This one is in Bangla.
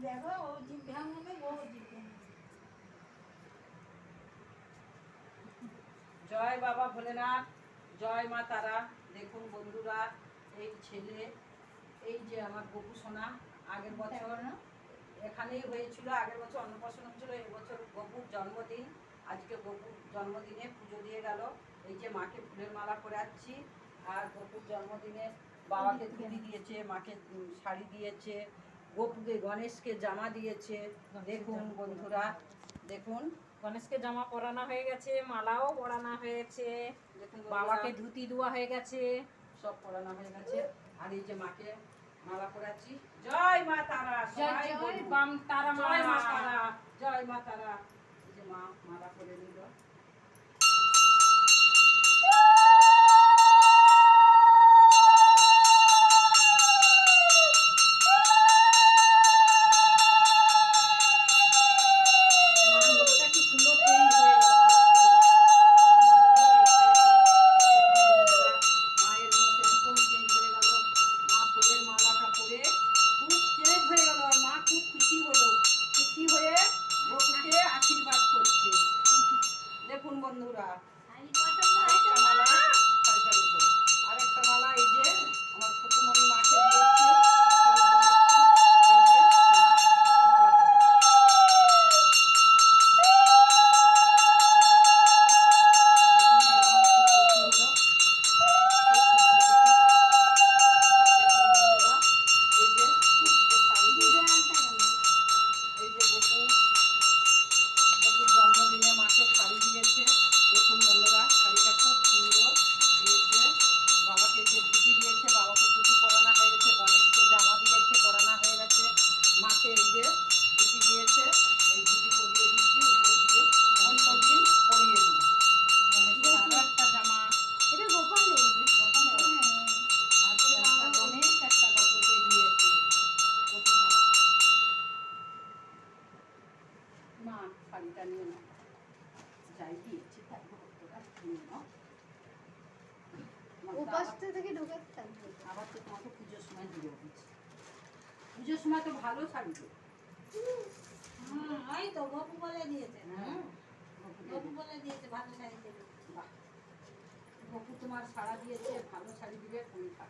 দেখো ও জিভ ভাঙবে ও জিভ ভাঙবে। জয় বাবা ভোলেনাথ, জয় মা তারা। দেখুন বন্ধুরা, এই ছেলে, এই যে আমার গপু সোনা, আগের বছর এখানেই হয়েছিল, আগের বছর অন্নপ্রাশন হয়েছিল, এবছর গপুর জন্মদিন। আজকে গপুর জন্মদিনে পুজো দিয়ে গেল। এই যে মাকে ফুলের মালা পরাচ্ছি, আর গপুর জন্মদিনে বাবাকে ধুতি দিয়েছে, মাকে শাড়ি দিয়েছে, গপুকে গণেশকে জামা দিয়েছে। দেখুন বন্ধুরা, দেখুন গণেশকে জামা পরানো হয়ে গেছে, মালাও পরানো হয়েছে, দেখুন বাবাকে ধুতি দেওয়া হয়ে গেছে, সব পরানো হয়ে গেছে। আর এই যে মাকে মালা পরাচ্ছি। জয় মা তারা, সবাই জয় বলুন। বাম তারা মা। জয় মা তারা, জয় মা তারা। এই যে মা মালা পরে নিল। মার মুখটা কি সুন্দর চেঞ্জ হয়ে গেল মায়ের মুখ একদম চেঞ্জ হয়ে গেল। মা ফুলের মালাটা পরে খুব চেঞ্জ হয়ে গেল। আর মা খুব খুশি হলো, খুশি হয়ে গপুকে আশীর্বাদ করছে। দেখুন বন্ধুরা, আমি পছন্দ হয়েছে আরেকটা মালা, শাড়িটার উপরে আরেকটা মালা, এই যে আমার ফুকুমণি মাকে দিয়েছে। এই যে মা মালা পরে। দুধে আনতে গেল। এই যে গপুর জন্মদিনে মাকে শাড়ি দিয়েছে। দেখুন বন্ধুরা, শাড়িটা খুব সুন্দর দিয়েছে। বাবাকে যে ধুতি দিয়েছে, বাবাকে ধুতি পরানো হয়ে গেছে, গণেশকে জামা দিয়েছে, পরানো হয়ে গেছে। মাকে এই যে ধুতি দিয়েছে, এই ধুতি পরিয়ে দিচ্ছি, উপর দিয়ে অন্যদিন পরিয়ে দেবো। গণেশকে আরও একটা জামা, এটা গোপালের। আচ্ছা, একটা গণেশ, একটা গপুকে দিয়েছে। গপু সোনা, মা শাড়িটা নিয়ে নাও, যাই দিয়েছি তাই ভক্তরা নিয়ে নাও। উপাসটা থেকে ঢোকাতে থাকবে। আবার তো তোমাকে পুজোর সময় দিয়ে দিচ্ছি। পুজোর সময় তো ভালো শাড়ি দেবো। ওই তো গপু বলে দিয়েছে। হ্যাঁ, গপু বলে দিয়েছে ভালো শাড়ি দেবে। বাহ, গপু তোমার সাড়া দিয়েছে, ভালো শাড়ি দিবে, কোন থাক।